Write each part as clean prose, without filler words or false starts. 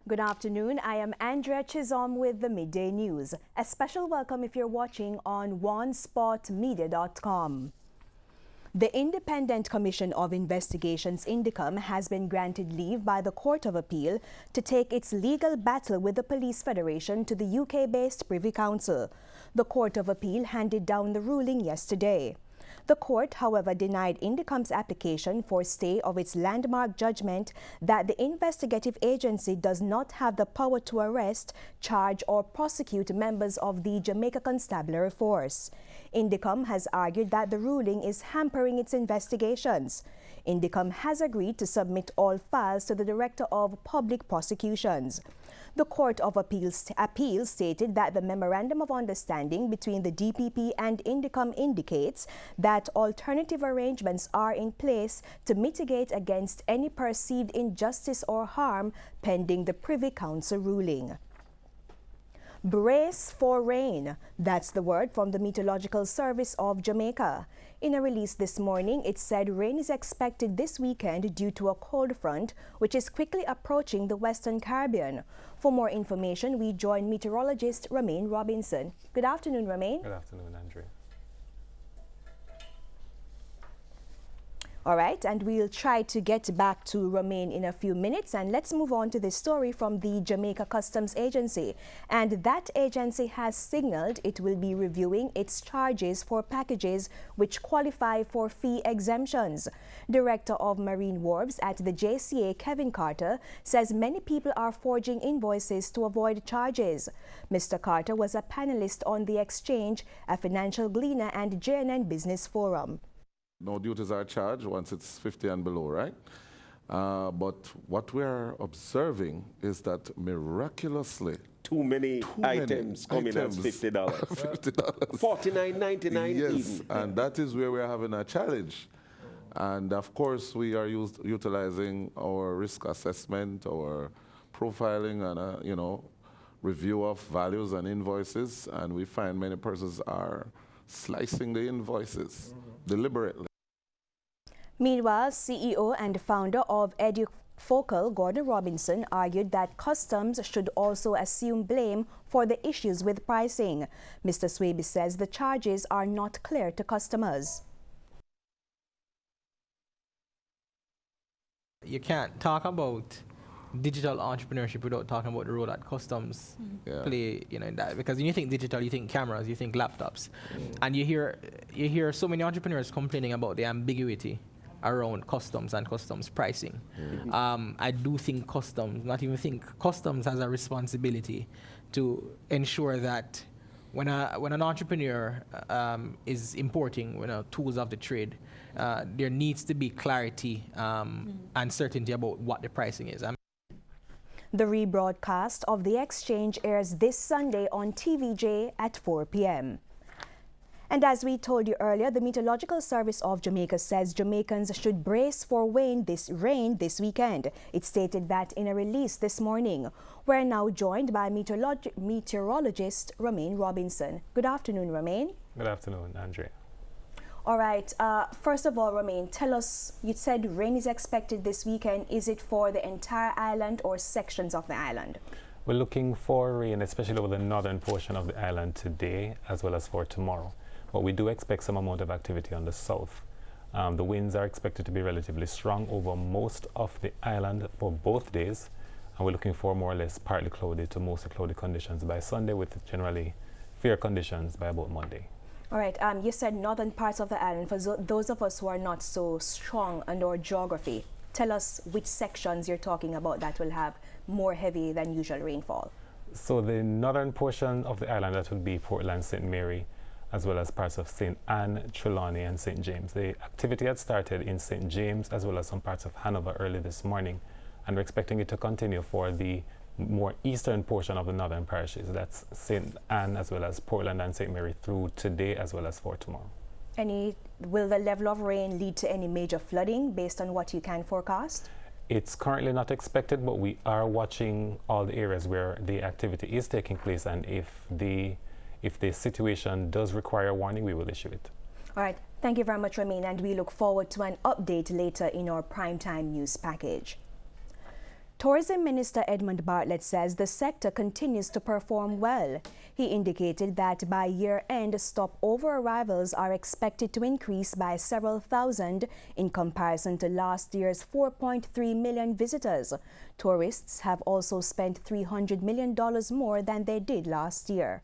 Good afternoon. I am Andrea Chisholm with the Midday News. A special welcome if you're watching on onespotmedia.com. The Independent Commission of Investigations, INDECOM, has been granted leave by the Court of Appeal to take its legal battle with the Police Federation to the UK-based Privy Council. The Court of Appeal handed down the ruling yesterday. The court, however, denied INDECOM's application for stay of its landmark judgment that the investigative agency does not have the power to arrest, charge or prosecute members of the Jamaica Constabulary Force. INDECOM has argued that the ruling is hampering its investigations. INDECOM has agreed to submit all files to the Director of Public Prosecutions. The Court of Appeals stated that the Memorandum of Understanding between the DPP and INDECOM indicates that alternative arrangements are in place to mitigate against any perceived injustice or harm pending the Privy Council ruling. Brace for rain. That's the word from the Meteorological Service of Jamaica. In a release this morning, it said rain is expected this weekend due to a cold front, which is quickly approaching the Western Caribbean. For more information, we join meteorologist Romaine Robinson. Good afternoon, Romaine. Good afternoon, Andrea. All right, and we'll try to get back to Romaine in a few minutes, and let's move on to this story from the Jamaica Customs Agency. And that agency has signaled it will be reviewing its charges for packages which qualify for fee exemptions. Director of Marine Wharves at the JCA, Kevin Carter, says many people are forging invoices to avoid charges. Mr. Carter was a panelist on The Exchange, a Financial Gleaner and JNN Business Forum. No duties are charged once it's 50 and below, right? But what we're observing is that miraculously, too many items come in as $50. $50. $49.99 yes, even. and that is where we're having a challenge. And of course, we are utilizing our risk assessment, our profiling, and review of values and invoices, and we find many persons are slicing the invoices deliberately. Meanwhile, CEO and founder of EduFocal, Gordon Robinson, argued that customs should also assume blame for the issues with pricing. Mr. Swaby says the charges are not clear to customers. You can't talk about digital entrepreneurship without talking about the role that customs play, in that. Because when you think digital, you think cameras, you think laptops, and you hear so many entrepreneurs complaining about the ambiguity around customs and customs pricing. I do think customs has a responsibility to ensure that when an entrepreneur is importing tools of the trade, there needs to be clarity and certainty about what the pricing is. The rebroadcast of The Exchange airs this Sunday on TVJ at 4 p.m. And as we told you earlier, the Meteorological Service of Jamaica says Jamaicans should brace for rain this weekend. It stated that in a release this morning. We're now joined by meteorologist Romaine Robinson. Good afternoon, Romaine. Good afternoon, Andrea. All right. First of all, Romaine, tell us, you said rain is expected this weekend. Is it for the entire island or sections of the island? We're looking for rain, especially over the northern portion of the island today, as well as for tomorrow. But we do expect some amount of activity on the south. The winds are expected to be relatively strong over most of the island for both days. And we're looking for more or less partly cloudy to mostly cloudy conditions by Sunday, with generally fair conditions by about Monday. All right, you said northern parts of the island. For those of us who are not so strong on our geography, tell us which sections you're talking about that will have more heavy than usual rainfall. So the northern portion of the island, that would be Portland, St. Mary, as well as parts of St. Anne, Trelawney, and St. James. The activity had started in St. James as well as some parts of Hanover early this morning, and we're expecting it to continue for the more eastern portion of the northern parishes. That's St. Anne as well as Portland and St. Mary through today as well as for tomorrow. Will the level of rain lead to any major flooding based on what you can forecast? It's currently not expected, but we are watching all the areas where the activity is taking place, and if the situation does require a warning, we will issue it. All right. Thank you very much, Romaine, and we look forward to an update later in our primetime news package. Tourism Minister Edmund Bartlett says the sector continues to perform well. He indicated that by year-end, stopover arrivals are expected to increase by several thousand in comparison to last year's 4.3 million visitors. Tourists have also spent $300 million more than they did last year.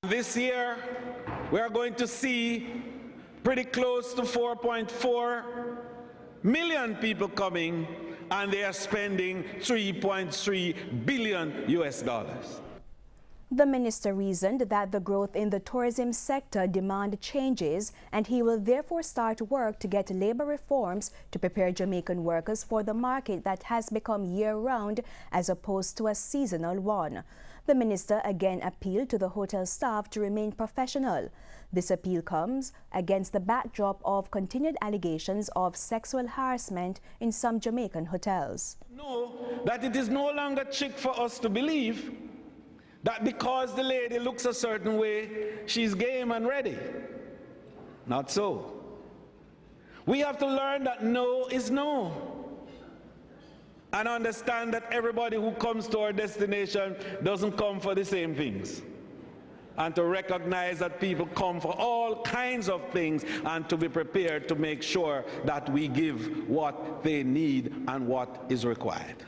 This year, we are going to see pretty close to 4.4 million people coming, and they are spending $3.3 billion US. The minister reasoned that the growth in the tourism sector demand changes, and he will therefore start work to get labor reforms to prepare Jamaican workers for the market that has become year-round as opposed to a seasonal one. The minister again appealed to the hotel staff to remain professional. This appeal comes against the backdrop of continued allegations of sexual harassment in some Jamaican hotels. Know that it is no longer chic for us to believe that because the lady looks a certain way, she's game and ready. Not so. We have to learn that no is no, and understand that everybody who comes to our destination doesn't come for the same things. And to recognize that people come for all kinds of things, and to be prepared to make sure that we give what they need and what is required.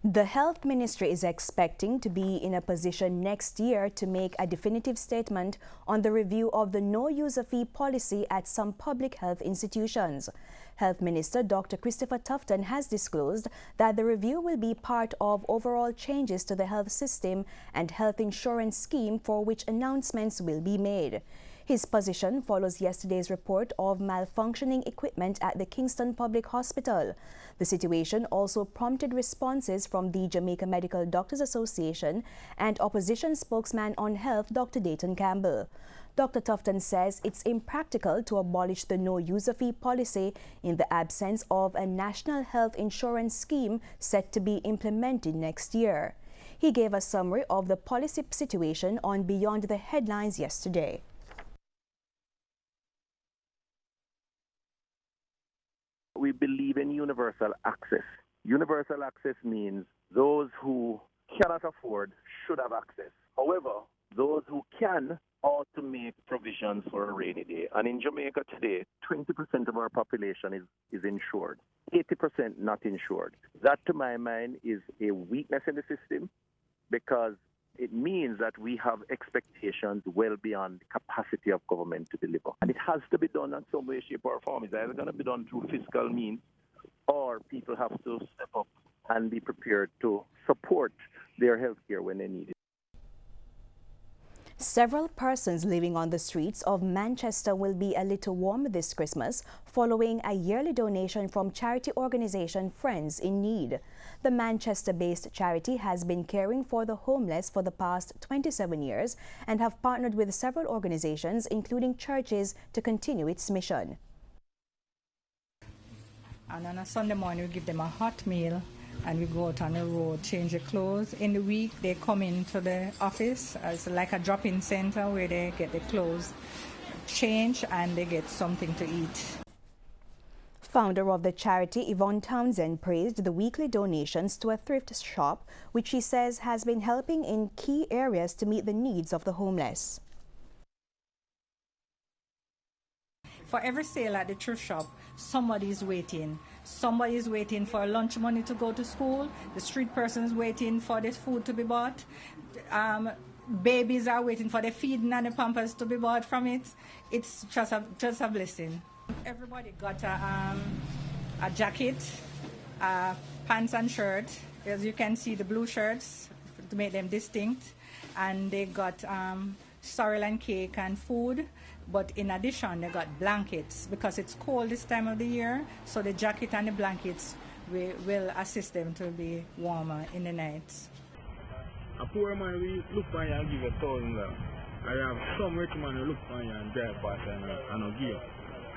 The Health Ministry is expecting to be in a position next year to make a definitive statement on the review of the no user fee policy at some public health institutions. Health Minister Dr. Christopher Tufton has disclosed that the review will be part of overall changes to the health system and health insurance scheme for which announcements will be made. His position follows yesterday's report of malfunctioning equipment at the Kingston Public Hospital. The situation also prompted responses from the Jamaica Medical Doctors Association and opposition spokesman on health, Dr. Dayton Campbell. Dr. Tufton says it's impractical to abolish the no user fee policy in the absence of a national health insurance scheme set to be implemented next year. He gave a summary of the policy situation on Beyond the Headlines yesterday. We believe in universal access. Universal access means those who cannot afford should have access. However, those who can ought to make provisions for a rainy day. And in Jamaica today, 20% of our population is insured, 80% not insured. That, to my mind, is a weakness in the system, because it means that we have expectations well beyond the capacity of government to deliver. And it has to be done in some way, shape, or form. It's either going to be done through fiscal means, or people have to step up and be prepared to support their health care when they need it. Several persons living on the streets of Manchester will be a little warmer this Christmas following a yearly donation from charity organization Friends in Need. The Manchester-based charity has been caring for the homeless for the past 27 years and have partnered with several organizations, including churches, to continue its mission. And on a Sunday morning, we give them a hot meal, and we go out on the road, change their clothes. In the week, they come into the office as like a drop-in center where they get their clothes changed and they get something to eat. Founder of the charity, Yvonne Townsend, praised the weekly donations to a thrift shop, which she says has been helping in key areas to meet the needs of the homeless. For every sale at the thrift shop, somebody is waiting. Somebody is waiting for lunch money to go to school. The street person is waiting for the food to be bought. Babies are waiting for the feeding and the pampers to be bought from it. It's just a blessing. Everybody got a jacket, pants and shirt. As you can see, the blue shirts to make them distinct. And they got sorrel and cake and food. But in addition, they got blankets because it's cold this time of the year. So the jacket and the blankets will assist them to be warmer in the nights. A poor man will look for you and give you $1,000. I have some rich man who look for you and drive past and I'll give you.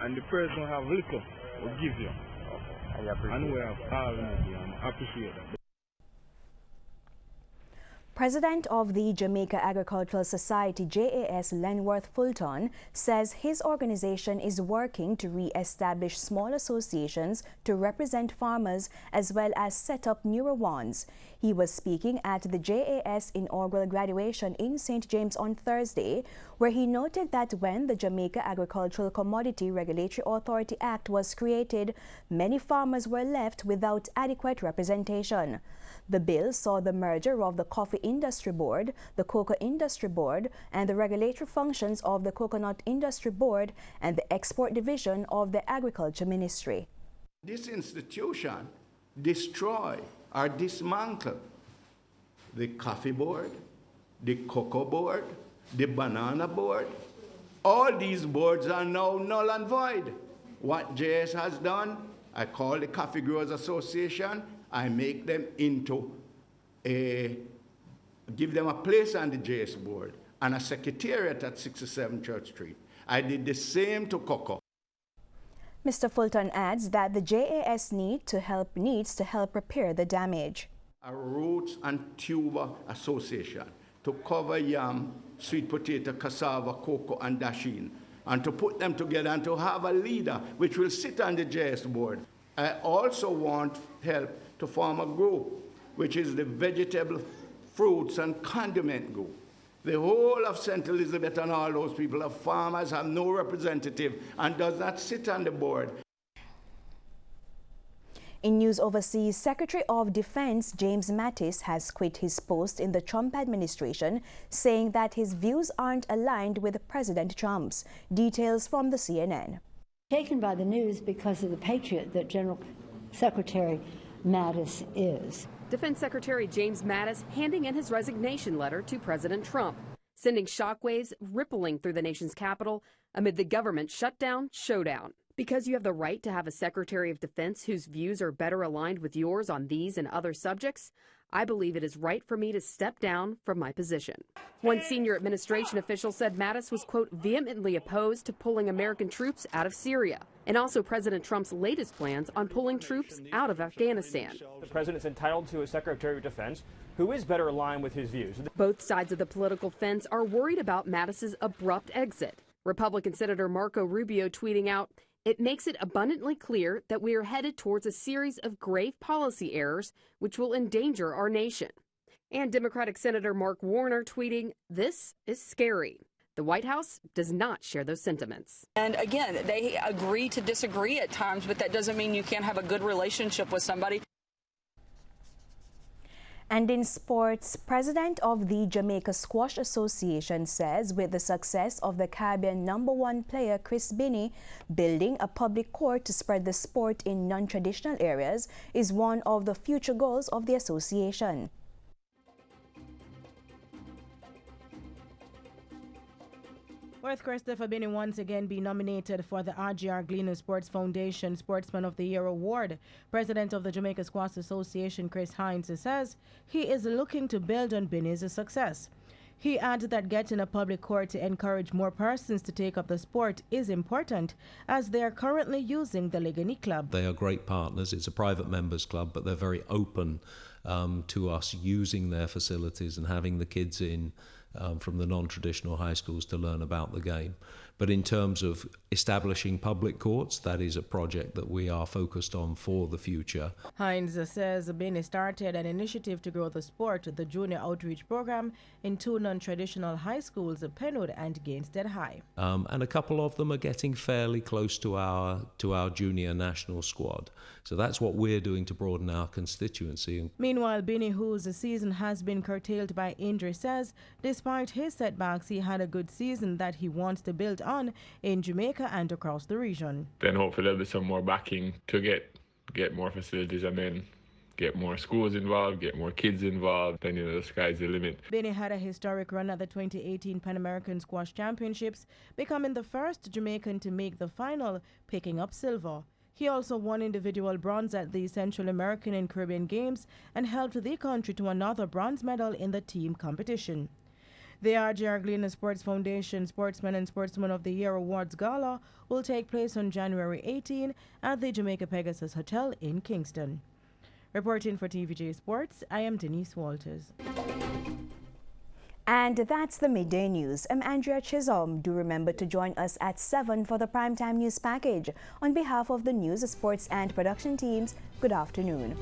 And the person who have little will give you. I know we have all energy, and I appreciate that. President of the Jamaica Agricultural Society, JAS, Lenworth Fulton, says his organization is working to re-establish small associations to represent farmers as well as set up newer ones. He was speaking at the JAS inaugural graduation in St. James on Thursday, where he noted that when the Jamaica Agricultural Commodity Regulatory Authority Act was created, many farmers were left without adequate representation. The bill saw the merger of the Coffee Industry Board, the Cocoa Industry Board, and the regulatory functions of the Coconut Industry Board and the Export Division of the Agriculture Ministry. This institution destroy or dismantle the Coffee Board, the Cocoa Board, the Banana Board. All these boards are now null and void. What JS has done, I call the Coffee Growers Association, I make them into give them a place on the JS board and a secretariat at 67 Church Street. I did the same to Cocoa. Mr. Fulton adds that the JAS needs to help repair the damage. A roots and tuber association to cover yam, sweet potato, cassava, cocoa, and dasheen, and to put them together and to have a leader which will sit on the JS board. I also want help to form a group, which is the vegetable, fruits, and condiment group. The whole of St. Elizabeth and all those people of farmers have no representative and does not sit on the board. In news overseas, Secretary of Defense James Mattis has quit his post in the Trump administration, saying that his views aren't aligned with President Trump's. Details from the CNN. Taken by the news because of the patriot that General Secretary Mattis is. Defense Secretary James Mattis handing in his resignation letter to President Trump, sending shockwaves rippling through the nation's capital amid the government shutdown showdown. Because you have the right to have a Secretary of Defense whose views are better aligned with yours on these and other subjects, I believe it is right for me to step down from my position. One senior administration official said Mattis was, quote, vehemently opposed to pulling American troops out of Syria, and also President Trump's latest plans on pulling troops out of Afghanistan. The president is entitled to a Secretary of Defense who is better aligned with his views. Both sides of the political fence are worried about Mattis's abrupt exit. Republican Senator Marco Rubio tweeting out, "It makes it abundantly clear that we are headed towards a series of grave policy errors which will endanger our nation." And Democratic Senator Mark Warner tweeting, "This is scary." The White House does not share those sentiments. And again, they agree to disagree at times, but that doesn't mean you can't have a good relationship with somebody. And in sports, President of the Jamaica Squash Association says with the success of the Caribbean #1 player Chris Binney, building a public court to spread the sport in non-traditional areas is one of the future goals of the association. Worth Christopher Binney once again be nominated for the RGR Gleaner Sports Foundation Sportsman of the Year Award. President of the Jamaica Squash Association, Chris Hines, says he is looking to build on Binney's success. He adds that getting a public court to encourage more persons to take up the sport is important, as they are currently using the Legany Club. They are great partners. It's a private members club, but they're very open to us using their facilities and having the kids in from the non-traditional high schools to learn about the game. But in terms of establishing public courts, that is a project that we are focused on for the future. Hines says Binney started an initiative to grow the sport, the Junior Outreach Program, in 2 non-traditional high schools, Penwood and Gainstead High. And a couple of them are getting fairly close to our junior national squad. So that's what we're doing to broaden our constituency. Meanwhile, Binney, whose season has been curtailed by injury, says despite his setbacks, he had a good season that he wants to build on in Jamaica and across the region. Then hopefully there'll be some more backing to get more facilities and then get more schools involved, get more kids involved, then the sky's the limit. Binney had a historic run at the 2018 Pan American Squash Championships, becoming the first Jamaican to make the final, picking up silver. He also won individual bronze at the Central American and Caribbean Games and helped the country to another bronze medal in the team competition. The RJR Gleaner Sports Foundation Sportsman and Sportsman of the Year Awards Gala will take place on January 18 at the Jamaica Pegasus Hotel in Kingston. Reporting for TVJ Sports, I am Denise Walters. And that's the Midday News. I'm Andrea Chisholm. Do remember to join us at 7 for the Primetime News Package. On behalf of the news, sports and production teams, good afternoon.